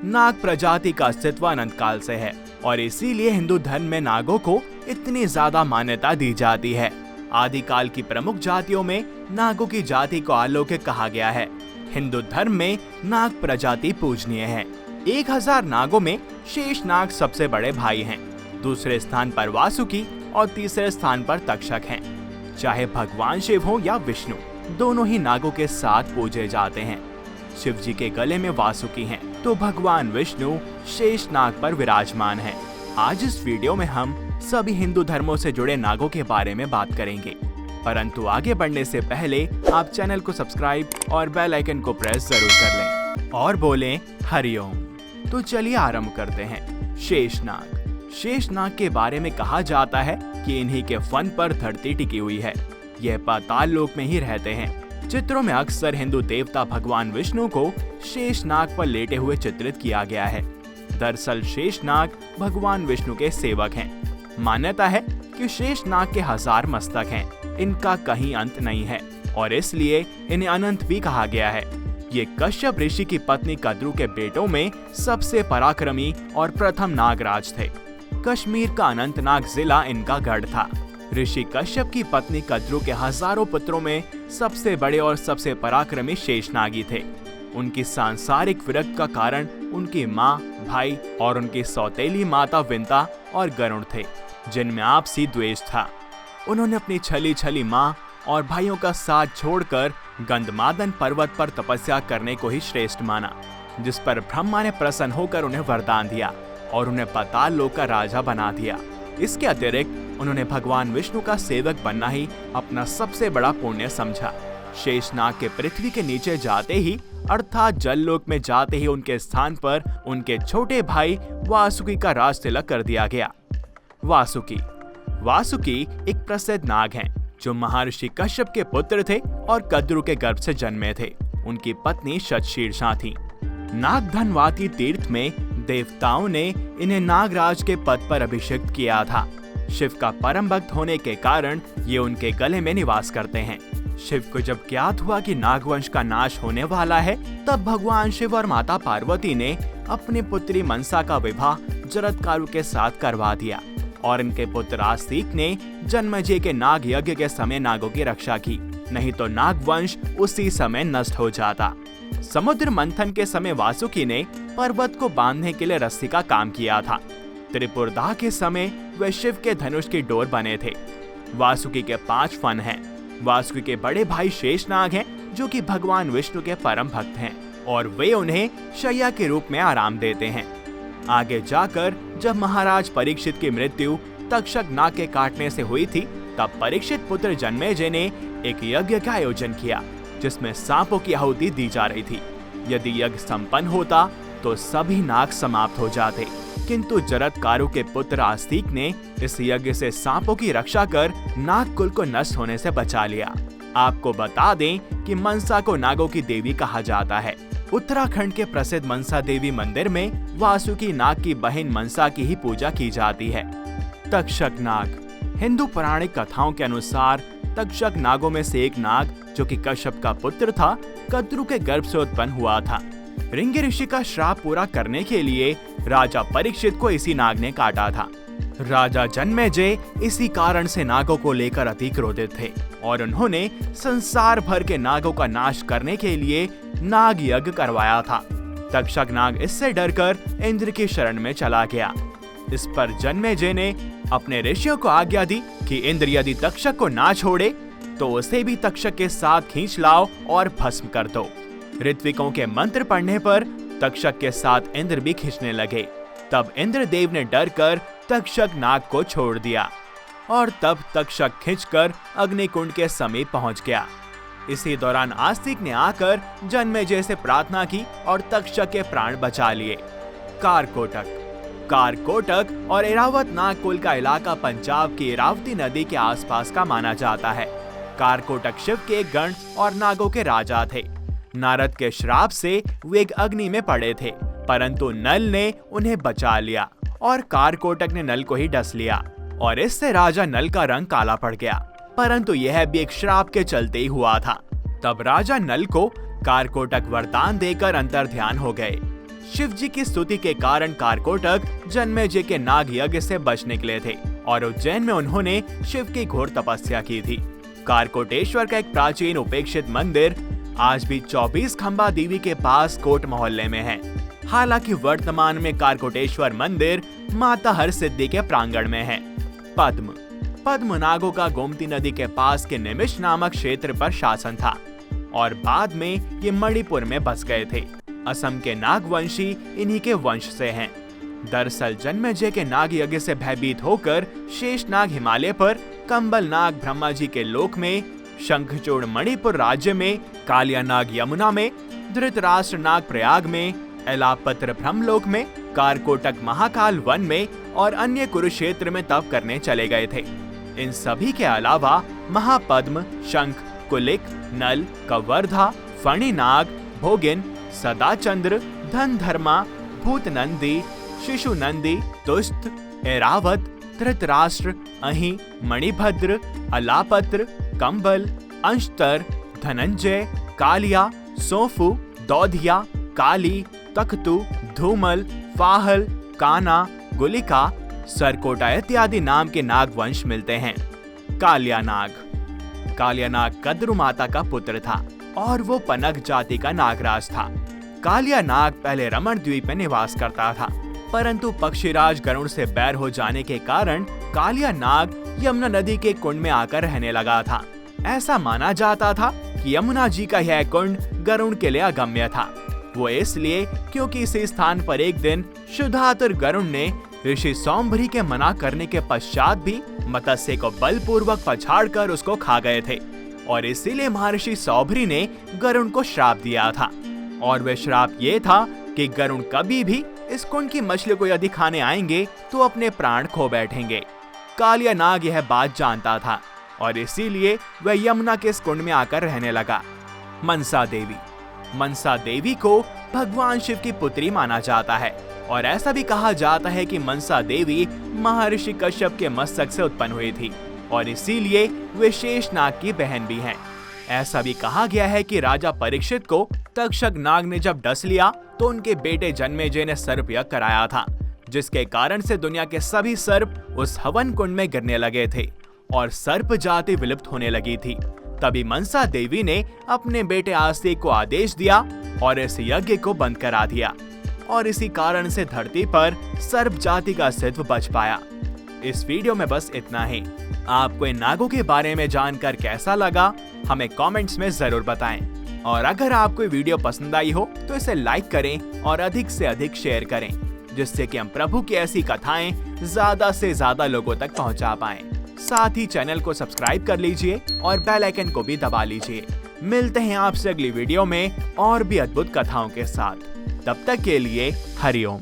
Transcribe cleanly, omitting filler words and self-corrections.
नाग प्रजाति का अस्तित्व अनंत काल से है और इसीलिए हिंदू धर्म में नागों को इतनी ज्यादा मान्यता दी जाती है। आदिकाल की प्रमुख जातियों में नागों की जाति को अलौकिक कहा गया है। हिंदू धर्म में नाग प्रजाति पूजनीय है। 1000 नागों में शेष नाग सबसे बड़े भाई हैं। दूसरे स्थान पर वासुकी और तीसरे स्थान पर तक्षक हैं। चाहे भगवान शिव हो या विष्णु, दोनों ही नागों के साथ पूजे जाते हैं। शिव जी के गले में वासुकी हैं, तो भगवान विष्णु शेष नाग पर विराजमान हैं। आज इस वीडियो में हम सभी हिंदू धर्मों से जुड़े नागों के बारे में बात करेंगे, परंतु आगे बढ़ने से पहले आप चैनल को सब्सक्राइब और बेल आइकन को प्रेस जरूर कर लें और बोलें हरिओम। तो चलिए आरंभ करते हैं। शेषनाग। शेषनाग के बारे में कहा जाता है कि इन्हीं के फन पर धरती टिकी हुई है। यह पाताल लोक में ही रहते हैं। चित्रों में अक्सर हिंदू देवता भगवान विष्णु को शेषनाग पर लेटे हुए चित्रित किया गया है। दरअसल शेषनाग भगवान विष्णु के सेवक हैं। मान्यता है कि शेषनाग के 1000 मस्तक हैं। इनका कहीं अंत नहीं है और इसलिए इन्हें अनंत भी कहा गया है। ये कश्यप ऋषि की पत्नी कद्रू के बेटों में सबसे पराक्रमी और प्रथम नागराज थे। कश्मीर का अनंतनाग जिला इनका गढ़ था। ऋषि कश्यप की पत्नी कद्रू के हजारों पुत्रों में सबसे बड़े और सबसे पराक्रमी शेषनागी थे। उनकी सांसारिक विरक्त का कारण उनकी माँ, भाई और उनकी सौतेली माता विंता और गरुड़ थे, जिनमें आपसी द्वेष था। उन्होंने अपनी छली छली माँ और भाइयों का साथ छोड़कर गंधमादन पर्वत पर तपस्या करने को ही श्रेष्ठ माना, जिस पर ब्रह्मा ने प्रसन्न होकर उन्हें वरदान दिया और उन्हें पाताल लोक का राजा बना दिया। इसके अतिरिक्त उन्होंने भगवान विष्णु का सेवक बनना ही अपना सबसे बड़ा पुण्य समझा। शेषनाग के पृथ्वी के नीचे जाते ही अर्थात जल लोक में जाते ही उनके स्थान पर उनके छोटे भाई वासुकी का राज तिलक कर दिया गया। वासुकी एक प्रसिद्ध नाग हैं, जो महर्षि कश्यप के पुत्र थे और कद्रू के गर्भ से जन्मे थे। उनकी पत्नी शतशीर्षा थी। नाग धनवाती तीर्थ में देवताओं ने इन्हें नागराज के पद पर अभिषिक्त किया था। शिव का परम भक्त होने के कारण ये उनके गले में निवास करते हैं। शिव को जब ज्ञात हुआ कि नागवंश का नाश होने वाला है, तब भगवान शिव और माता पार्वती ने अपनी पुत्री मनसा का विवाह जरत्कारु के साथ करवा दिया और इनके पुत्र आस्तिक ने जन्मेजय के नाग यज्ञ के समय नागों की रक्षा की, नहीं तो नागवंश उसी समय नष्ट हो जाता। समुद्र मंथन के समय वासुकी ने पर्वत को बांधने के लिए रस्सी का काम किया था। त्रिपुरदाह के समय वे शिव के धनुष की डोर बने थे। वासुकी के 5 फन हैं। वासुकी के बड़े भाई शेषनाग हैं, जो कि भगवान विष्णु के परम भक्त हैं और वे उन्हें शैया के रूप में आराम देते हैं। आगे जाकर जब महाराज परीक्षित की मृत्यु तक्षक नाग के काटने से हुई थी, तब परीक्षित पुत्र जन्मेजय ने एक यज्ञ का आयोजन किया, जिसमें सांपों की आहुति दी जा रही थी। यदि यज्ञ संपन्न होता तो सभी नाग समाप्त हो जाते, किंतु जरत्कारु के पुत्र आस्तिक ने इस यज्ञ से सांपों की रक्षा कर नाग कुल को नष्ट होने से बचा लिया। आपको बता दें कि मनसा को नागों की देवी कहा जाता है। उत्तराखंड के प्रसिद्ध मनसा देवी मंदिर में वासुकी नाग की बहन मनसा की ही पूजा की जाती है। तक्षक नाग। हिंदू पौराणिक कथाओं के अनुसार तक्षक नागों में से एक नाग, जो कि कश्यप का पुत्र था, कद्रू के गर्भ से उत्पन्न हुआ था। ऋंग ऋषि का श्राप पूरा करने के लिए राजा परीक्षित को इसी नाग ने काटा था। राजा जन्मेजय इसी कारण से नागों को लेकर अति क्रोधित थे और उन्होंने संसार भर के नागों का नाश करने के लिए नाग यज्ञ करवाया था। तक्षक नाग इससे डरकर इंद्र की शरण में चला गया। इस पर जन्मेजय ने अपने ऋषियों को आज्ञा दी कि इंद्र यदि तक्षक को ना छोड़े तो उसे भी तक्षक के साथ खींच लाओ और भस्म कर दो। ऋत्विकों के मंत्र पढ़ने पर तक्षक के साथ इंद्र भी खींचने लगे। तब इंद्रदेव ने डरकर तक्षक नाग को छोड़ दिया और तब तक्षक खींचकर अग्निकुंड के समीप पहुंच गया। इसी दौरान आस्तिक ने आकर जन्मेजय से प्रार्थना की और तक्षक के प्राण बचा लिए। कारकोटक और एरावत नाग कुल का इलाका पंजाब की इरावती नदी के आसपास का माना जाता है। कारकोटक शिव के एक गण और नागों के राजा थे। नारद के श्राप से वे एक अग्नि में पड़े थे, परंतु नल ने उन्हें बचा लिया और कारकोटक ने नल को ही डस लिया और इससे राजा नल का रंग काला पड़ गया, परंतु यह भी एक श्राप के चलते ही हुआ था। तब राजा नल को कारकोटक वरदान देकर अंतर्ध्यान हो गए। शिव जी की स्तुति के कारण कारकोटक जन्मेजय के नाग यज्ञ से बच निकले थे और उज्जैन में उन्होंने शिव की घोर तपस्या की थी। कारकोटेश्वर का एक प्राचीन उपेक्षित मंदिर आज भी 24 खंबा देवी के पास कोट मोहल्ले में है। हालांकि वर्तमान में कारकोटेश्वर मंदिर माता हरसिद्धि के प्रांगण में है। पद्म नागों का गोमती नदी के पास के निमिष नामक क्षेत्र पर शासन था और बाद में ये मणिपुर में बस गए थे। असम के नागवंशी इन्हीं के वंश से हैं। दरअसल जन्मेजय के नाग यज्ञ से भयभीत होकर शेषनाग हिमालय पर, कंबल नाग ब्रह्मा जी के लोक में, शंखचूड़ मणिपुर राज्य में, कालिया नाग यमुना में, धृतराष्ट्र नाग प्रयाग में, एलापत्र ब्रह्मलोक में, कारकोटक महाकाल वन में और अन्य कुरुक्षेत्र में तप करने चले गए थे। इन सभी के अलावा महापद्म, शंख, कुलिक, नल, कवर्धा, फणिनाग, भोगिन, सदाचंद्र, धनधर्मा, भूतनंदी, शिशुनंदी, तुस्त, ऐरावत, धृतराष्ट्र, अहि, मणिभद्र, अलापत्र, कंबल, अंशतर, धनंजय, कालिया, सोफू, दौधिया, काली, तख्तु, धूमल, फाहल, काना, गुलिका, सरकोटा इत्यादि नाम के नागवंश मिलते हैं। कालिया नाग कद्रु माता का पुत्र था और वो पनग जाति का नागराज था। कालिया नाग पहले रमण द्वीप में निवास करता था, परंतु पक्षीराज गरुड़ से बैर हो जाने के कारण कालिया नाग यमुना नदी के कुंड में आकर रहने लगा था। ऐसा माना जाता था कि यमुना जी का यह कुंड गरुड़ के लिए अगम्य था। वो इसलिए क्योंकि इसी स्थान पर एक दिन शुद्धातुर गरुड़ ने ऋषि सौम्भरी के मना करने के पश्चात भी मत्स्य को बलपूर्वक पछाड़कर उसको खा गए थे और इसीलिए महर्षि सौम्भरी ने गरुड़ को श्राप दिया था। और वह श्राप ये था कि गरुड़ कभी भी इस कुंड की मछली को यदि खाने आएंगे तो अपने प्राण खो बैठेंगे। कालिया नाग यह बात जानता था और इसीलिए वह यमुना के इस कुंड में आकर रहने लगा। मनसा देवी को भगवान शिव की पुत्री माना जाता है और ऐसा भी कहा जाता है कि मनसा देवी महर्षि कश्यप के मस्तक से उत्पन्न हुई थी और इसीलिए वे शेषनाग की बहन भी हैं। ऐसा भी कहा गया है कि राजा परीक्षित को तक्षक नाग ने जब डस लिया तो उनके बेटे जन्मेजय ने सर्प यज्ञ कराया था, जिसके कारण से दुनिया के सभी सर्प उस हवन कुंड में गिरने लगे थे और सर्प जाति विलुप्त होने लगी थी। तभी मनसा देवी ने अपने बेटे आस्तिक को आदेश दिया और इस यज्ञ को बंद करा दिया और इसी कारण से धरती पर सर्प जाति का अस्तित्व बच पाया। इस वीडियो में बस इतना ही। आपको इन नागों के बारे में जानकर कैसा लगा हमें कमेंट्स में जरूर बताएं और अगर आपको वीडियो पसंद आई हो तो इसे लाइक करें और अधिक से अधिक शेयर करें, जिससे कि हम प्रभु की ऐसी कथाएं ज्यादा से ज्यादा लोगों तक पहुंचा पाएं। साथ ही चैनल को सब्सक्राइब कर लीजिए और बेल आइकन को भी दबा लीजिए। मिलते हैं आपसे अगली वीडियो में और भी अद्भुत कथाओं के साथ। तब तक के लिए हरिओम।